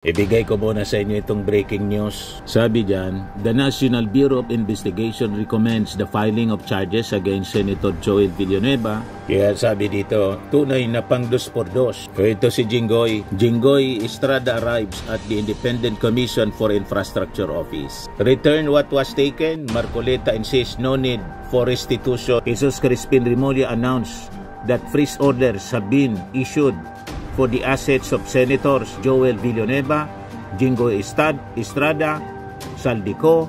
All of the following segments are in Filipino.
Ibigay ko muna sa inyo itong breaking news. Sabi dyan, the National Bureau of Investigation recommends the filing of charges against Senator Joel Villanueva. Kaya sabi dito, tunay na pang 2x2. So ito si Jinggoy. Jinggoy Estrada arrives at the Independent Commission for Infrastructure Office. Return what was taken. Marcoleta insists no need for restitution. Jesus Crispin Remulla announced that freeze orders have been issued for the assets of Senators Joel Villanueva, Jinggoy Estrada, Saldico,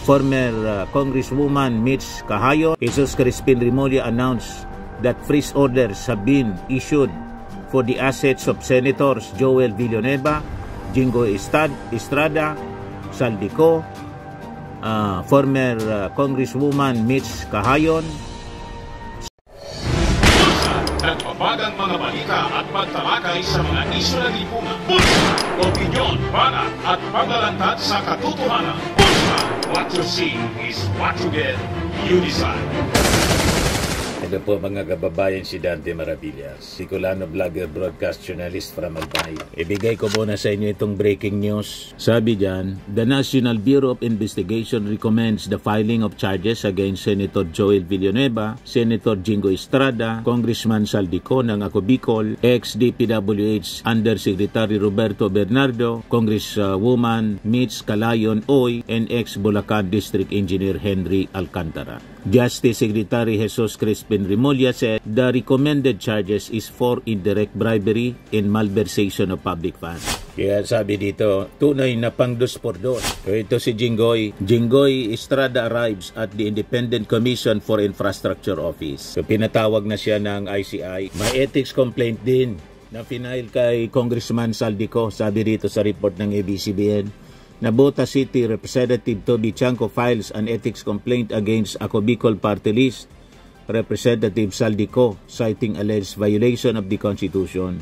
former Congresswoman Mitch Cahayon. Jesus Crispin Remulla announced that freeze orders have been issued for the assets of Senators Joel Villanueva, Jinggoy Estrada, Saldico, former Congresswoman Mitch Cahayon. Nagpapagang mga balita at pagtalakay sa mga isyu ng lipunan. Bulsa! Opinyon, banat at paglalantad sa katotohanan. Bulsa! What you see is what you get. You decide. Ito po mga kababayan, si Dante Maravillas, Bicolano vlogger, broadcast journalist from Albay. Ibigay ko muna sa inyo itong breaking news. Sabi dyan, the National Bureau of Investigation recommends the filing of charges against Senator Joel Villanueva, Senator Jinggoy Estrada, Congressman Saldico ng Ako Bicol, ex-DPWH Undersecretary Roberto Bernardo, Congresswoman Mitch Cahayon Oy, and ex-Bulacan District Engineer Henry Alcantara. Justice Secretary Jesus Crispin Remulla said the recommended charges is for indirect bribery and malversation of public funds. Kaya sabi dito, tunay na pang 2x2. So ito si Jinggoy. Jinggoy Estrada arrives at the Independent Commission for Infrastructure Office. So pinatawag na siya ng ICI. May ethics complaint din na final kay Congressman Saldico. Sabi dito sa report ng ABCBN. Nabota City Representative Toby Chanco files an ethics complaint against Ako Bicol Party List Representative Saldico, citing alleged violation of the Constitution,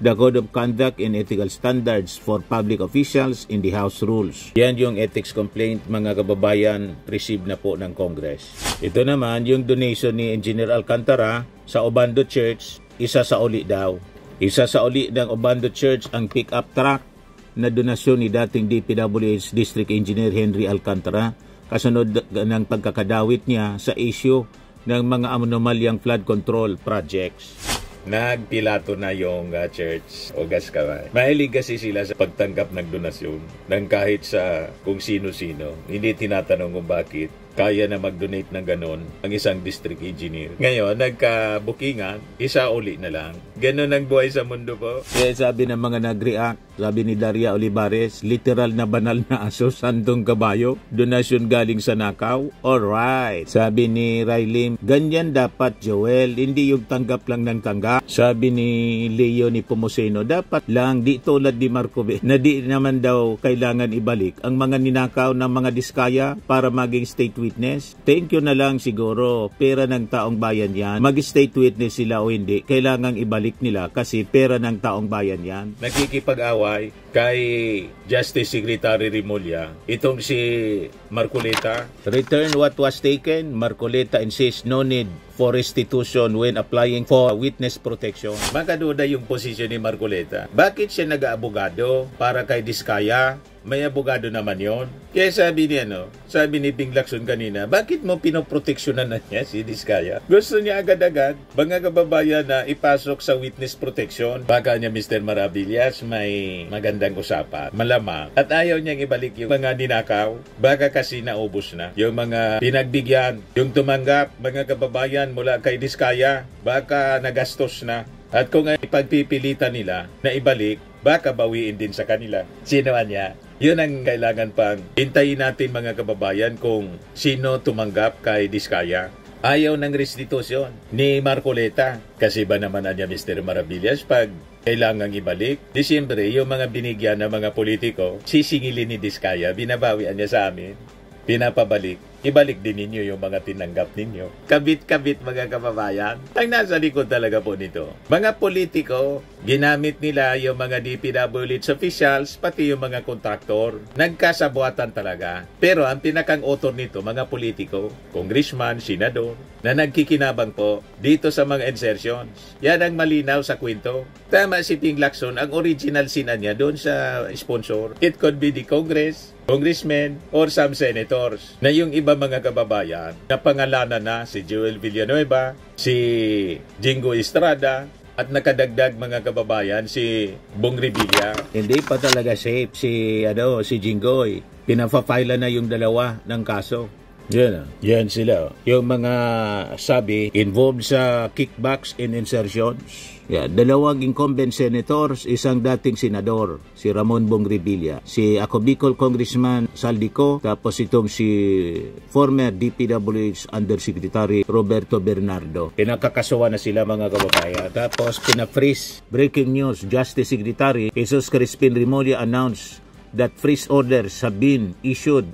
the Code of Conduct and Ethical Standards for Public Officials in the House Rules. Yan yung ethics complaint, mga kababayan, received na po ng Congress. Ito naman yung donation ni Engineer Alcantara sa Obando Church, isa sa uli daw. Isa sa uli ng Obando Church ang pick-up truck na donasyon ni dating DPWH District Engineer Henry Alcantara kasunod ng pagkakadawit niya sa issue ng mga anomalyang flood control projects. Nagpilato na yung church o gas kamay. Mahilig kasi sila sa pagtanggap ng donasyon ng kahit sa kung sino-sino. Hindi tinatanong kung bakit kaya na mag-donate ng ganon ang isang district engineer. Ngayon, nagka-bookingan, isa uli na lang. Ganon ang buhay sa mundo po. Kaya sabi ng mga nag-react, sabi ni Daria Olivares, literal na banal na aso, sandong kabayo, donasyon galing sa nakaw. Alright. Sabi ni Raylim, ganyan dapat Joel, hindi yung tanggap lang ng tanggap. Sabi ni Leo ni Pomoseno, dapat lang di tulad ni Marco na di naman daw kailangan ibalik ang mga ninakaw ng mga diskaya para maging state witness. Thank you na lang siguro, pera ng taong bayan yan. Mag-state witness sila o hindi, kailangang ibalik nila kasi pera ng taong bayan yan. Nakikipag-away kay Justice Secretary Remulla itong si Marcoleta. Return what was taken. Marcoleta insists no need for restitution when applying for witness protection. Makaduda yung posisyon ni Marcoleta. Bakit siya nag-aabogado para kay Diskaya? May abogado naman yon. Kaya sabi ni Ping Lacson kanina, bakit mo pinoproteksyonan na niya si Diskaya? Gusto niya agad-agad, mga kababayan, na ipasok sa witness protection. Baka niya Mr. Maravillas may magandang usapan, malamang. At ayaw niyang ibalik yung mga ninakaw. Baka kasi naubos na. Yung mga pinagbigyan, yung tumanggap, mga kababayan, mula kay Diskaya, baka nagastos na. At kung ay pagpipilitan nila na ibalik, baka bawiin din sa kanila. Sino niya? Yun ang kailangan pang hintayin natin, mga kababayan, kung sino tumanggap kay Diskaya. Ayaw ng restitution ni Marcoleta. Kasi ba naman niya Mr. Maravillas, pag kailangang ibalik, di siyempre yung mga binigyan ng mga politiko, sisingilin ni Diskaya, binabawian niya sa amin, pinapabalik. Ibalik din ninyo yung mga tinanggap ninyo. Kabit-kabit, mga kababayan. Ang nasa likod talaga po nito, mga politiko, Ginamit nila yung mga DPWH officials, pati yung mga kontraktor. Nagkasabuatan talaga. Pero ang pinakang author nito, mga politiko, congressman, senador, na nagkikinabang po dito sa mga insertions. Yan ang malinaw sa kwento. Tama si Ping Lacson, ang original sina niya doon sa sponsor. It could be the Congress, congressmen, or some senators. Na yung iba mga kababayan, na pangalanan na si Joel Villanueva, si Jingo Estrada, at nakadagdag mga kababayan si Bong Revilla. Hindi pa talaga safe si Jinggoy. Pinapa-file na yung dalawa ng kaso. Yan sila. Yung mga sabi involved sa kickbacks and insertions. Dalawang incumbent senators, isang dating senador, si Ramon Bong Revilla, si ako Bicol Congressman Saldico, tapos itong si former DPWH Undersecretary Roberto Bernardo. Pinakakasuhan na sila mga kababayan. Tapos pina-freeze. Breaking news, Justice Secretary Jesus Crispin Remulla announced that freeze orders have been issued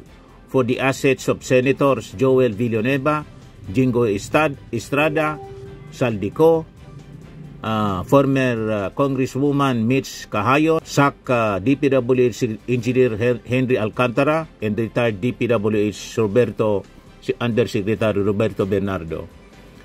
for the assets of Senators Joel Villanueva, Jingo Estrada, Saldico, former Congresswoman Mitch Cahayo, SAC DPWH Engineer Henry Alcantara, and retired DPWH Undersecretary Roberto Bernardo.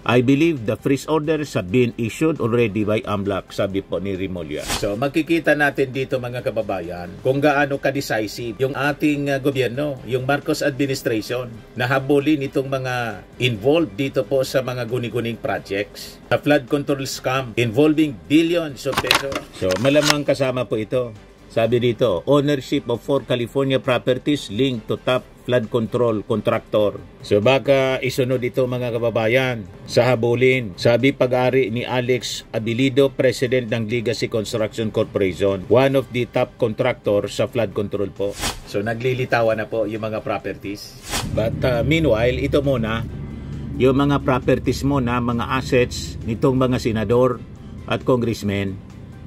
I believe the freeze orders have been issued already by AMLAC, sabi po ni Remulla. So makikita natin dito mga kababayan kung gaano ka-decisive yung ating gobyerno, yung Marcos administration, na habulin itong mga involved dito po sa mga guni-guning projects, sa flood control scam involving billions of pesos. So malamang kasama po ito. Sabi dito, ownership of 4 California properties linked to top flood control contractor. So baka isunod ito mga kababayan sa habulin. Sabi pag-ari ni Alex Abilido, President ng Legacy Construction Corporation, one of the top contractor sa flood control po. So naglilitawan na po yung mga properties. But meanwhile, ito muna, yung mga properties muna, mga assets nitong mga senador at congressmen,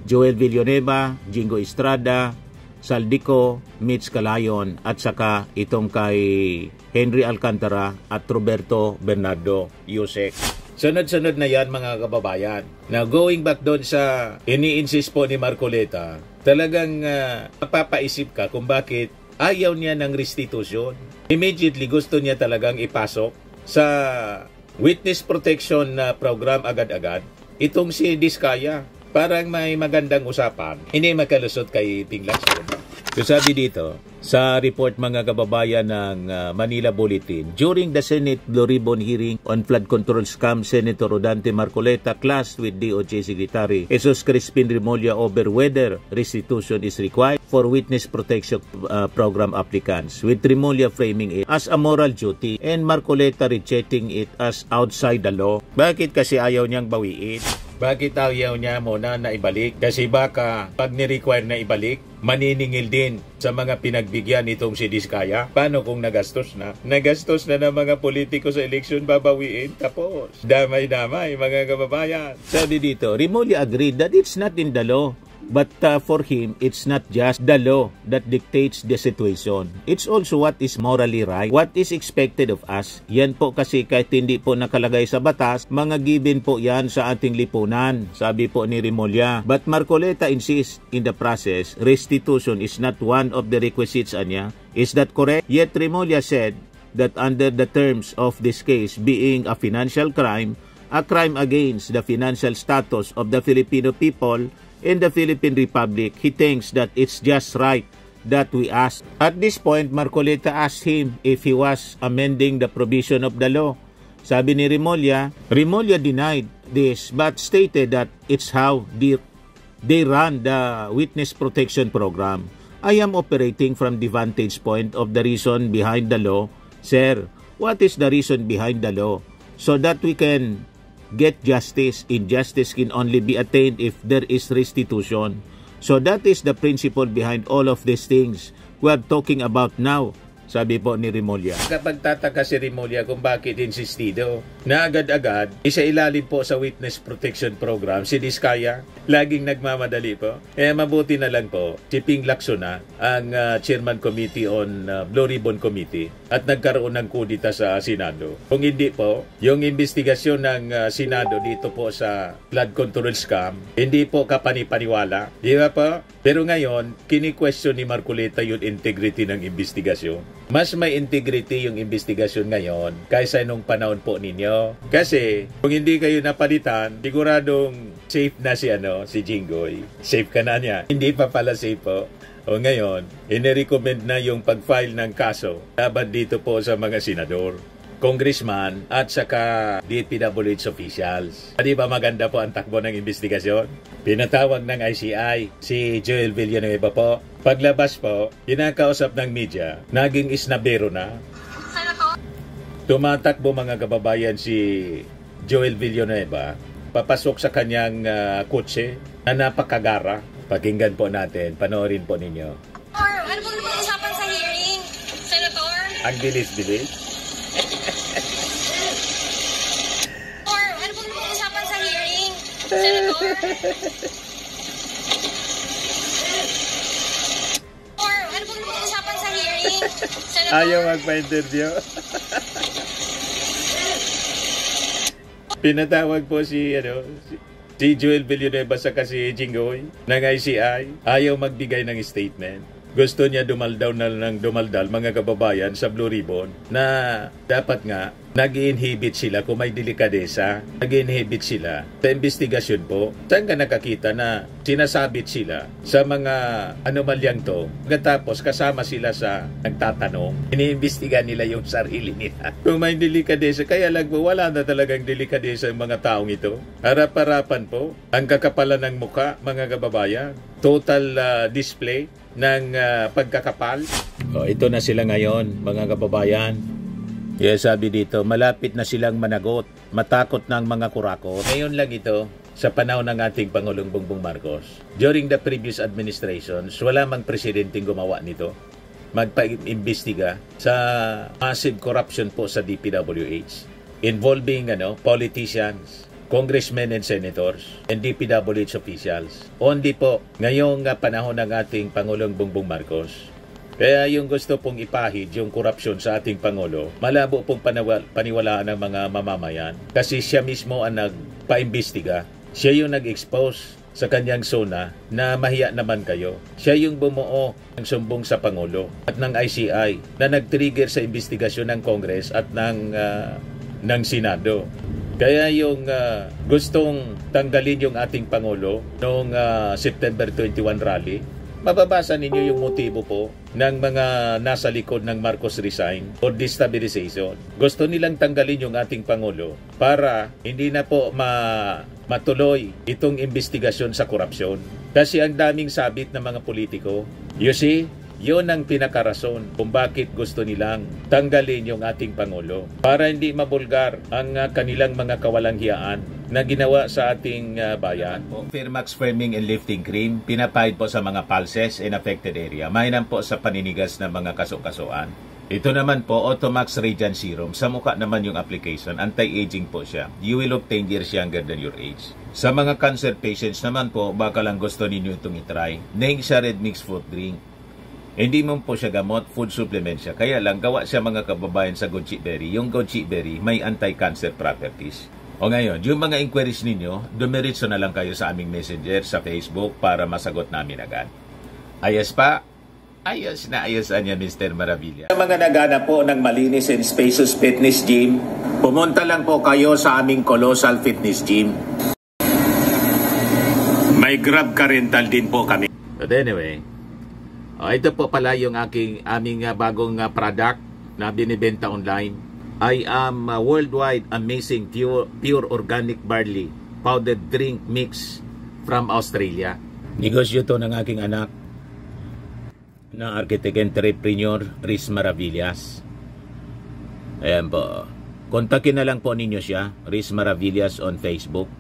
Joel Villanueva, Jingo Estrada, Saldico, Mitch Calayon, at saka itong kay Henry Alcantara at Roberto Bernardo Yusek. Sunod-sunod na yan mga kababayan. Now going back doon sa ini-insist po ni Marcoleta, talagang mapapaisip ka kung bakit ayaw niya ng restitution. Immediately gusto niya talagang ipasok sa witness protection program agad-agad itong si Diskaya. Parang may magandang usapan, hindi makalusot kay Ping Lacson. So sabi dito, sa report mga kababayan ng Manila Bulletin, during the Senate Blue Ribbon hearing on flood control scam, Senator Rodante Marcoleta clashed with DOJ Secretary Jesus Crispin Remulla over whether restitution is required for witness protection program applicants, with Remulla framing it as a moral duty and Marcoleta rejecting it as outside the law. Bakit kasi ayaw niyang bawiin? Bakit ayaw niya muna na ibalik? Kasi baka pag ni-require na ibalik, maniningil din sa mga pinagbigyan nitong si Diskaya. Paano kung nagastos na? Nagastos na ng mga politiko sa eleksyon, babawiin? Tapos, damay-damay mga kababayan. Sabi dito, Remulla agreed that it's not in the law. But for him, it's not just the law that dictates the situation. It's also what is morally right, what is expected of us. Yan po kasi kahit hindi po nakalagay sa batas, mga given po yan sa ating lipunan, sabi po ni Remulla. But Marcoleta insists in the process, restitution is not one of the requisites niya. Is that correct? Yet Remulla said that under the terms of this case being a financial crime, a crime against the financial status of the Filipino people in the Philippine Republic, he thinks that it's just right that we ask. At this point, Marcoleta asked him if he was amending the provision of the law. Sabi ni Remulla denied this but stated that it's how they run the witness protection program. I am operating from the vantage point of the reason behind the law. Sir, what is the reason behind the law? So that we can get justice. Injustice can only be attained if there is restitution. So that is the principle behind all of these things we are talking about now, sabi po ni Remulla. Kapag tataka si Remulla kung bakit insistido na agad-agad isailalim po sa witness protection program si Diskaya, laging nagmamadali po. Kaya mabuti na lang po si Ping Lacson ang Chairman Committee on Blue Ribbon Committee at nagkaroon ng kudita sa Senado. Kung hindi po, yung investigasyon ng Senado dito po sa flood control scam, hindi po kapanipaniwala. Di ba po? Pero ngayon, kini-question ni Marcoleta yung integrity ng investigasyon. Mas may integrity yung investigasyon ngayon kaysa nung panahon po ninyo. Kasi kung hindi kayo napalitan, siguradong safe na si Jinggoy. Safe ka na niya. Hindi pa pala safe po. O ngayon, inirecommend na yung pag-file ng kaso laban dito po sa mga senador, congressman at saka DPWH officials. Di ba maganda po ang takbo ng investigasyon? Pinatawag ng ICI si Joel Villanueva po. Paglabas po, kinakausap ng media, naging isnabero na. Tumatakbo mga kababayan si Joel Villanueva, papasok sa kanyang kotse na napakagara. Pakinggan po natin, panoorin po ninyo. Ano po naman usapan sa hearing, Senator? Ang bilis-bilis. Ano po naman usapan sa hearing, Senator? Ano po naman usapan sa hearing, Senator? Ayaw magpa-interview. Pinatawag po si Joel Villanueva sa kasi Jinggoy ng ICI. Ayaw magbigay ng statement. Gusto niya dumaldal mga kababayan sa Blue Ribbon na dapat nga nag-inhibit sila kung may delikadesa. Nag-inhibit sila sa investigasyon po. Saan ka nakakita na sinasabit sila sa mga anomalyang to? Tapos kasama sila sa nagtatanong. Iniimbestiga nila yung sarili nila. Kung may delikadesa, kaya lang po wala na talagang delikadesa yung mga taong ito. Harap-harapan po ang kakapalan ng muka, mga kababayan. Total display ng pagkakapal. Ito na sila ngayon, mga kababayan. Kaya sabi dito, malapit na silang managot, matakot ng mga kurakot. Ngayon lang ito, sa panahon ng ating Pangulong Bongbong Marcos. During the previous administrations, wala mang presidenteng gumawa nito. Magpa-imbestiga sa massive corruption po sa DPWH involving politicians, congressmen and senators, and DPWH officials. Only po ngayong panahon ng ating Pangulong Bongbong Marcos. Kaya yung gusto pong ipahid yung korupsyon sa ating Pangulo, malabo pong paniwalaan ng mga mamamayan. Kasi siya mismo ang nagpa-imbestiga. Siya yung nag-expose sa kanyang zona na mahiya naman kayo. Siya yung bumuo ng sumbong sa Pangulo at ng ICI na nag-trigger sa investigasyon ng Congress at ng Senado. Kaya yung gustong tanggalin yung ating Pangulo noong September 21 rally, mababasa ninyo yung motibo po ng mga nasa likod ng Marcos resign or destabilization. Gusto nilang tanggalin yung ating Pangulo para hindi na po matuloy itong investigasyon sa korupsyon. Kasi ang daming sabit ng mga politiko. You see, yun ang pinakarason kung bakit gusto nilang tanggalin yung ating Pangulo. Para hindi mabulgar ang kanilang mga kawalanghiyaan na ginawa sa ating bayan. Firmax Firming and Lifting Cream, pinapahid po sa mga pulses in affected area. Mainam po sa paninigas ng mga kaso-kasuan. Ito naman po, Automax Radiant Serum. Sa mukha naman yung application, anti-aging po siya. You will look 10 years younger than your age. Sa mga cancer patients naman po, baka lang gusto ninyo itong itry. Neng siya Red Mix Fruit Drink. Hindi mo po siya gamot, food supplement siya. Kaya lang, gawa siya mga kababayan sa goji berry. Yung goji berry, may anti-cancer properties. O ngayon, yung mga inquiries ninyo, dumiritso na lang kayo sa aming messenger sa Facebook para masagot namin agad. Ayos pa? Ayos na ayos niya, Mr. Maravilla. Sa mga naghanap po ng malinis and spacious fitness gym, pumunta lang po kayo sa aming Colossal Fitness Gym. May Grab car rental din po kami. But anyway, ito po pala yung aming bagong product na binibenta online. I am worldwide amazing pure organic barley powdered drink mix from Australia. Negosyo to ng aking anak na architect entrepreneur Riz Maravillas. Ayan po. Kontakin na lang po ninyo siya, Riz Maravillas on Facebook.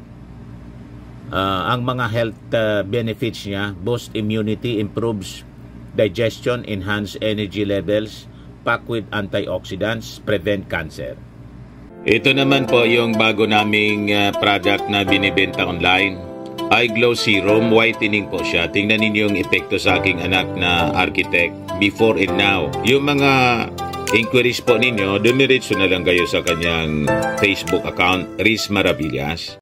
Ang mga health benefits niya, boost immunity, improves digestion, enhance energy levels, packed with antioxidants, prevent cancer. Ito naman po yung bago naming product na binibenta online. Eye Glow Serum, whitening po siya. Tingnan ninyo yung epekto sa aking anak na architect before and now. Yung mga inquiries po ninyo, dumiretso na lang kayo sa kanyang Facebook account, Riz Maravillas.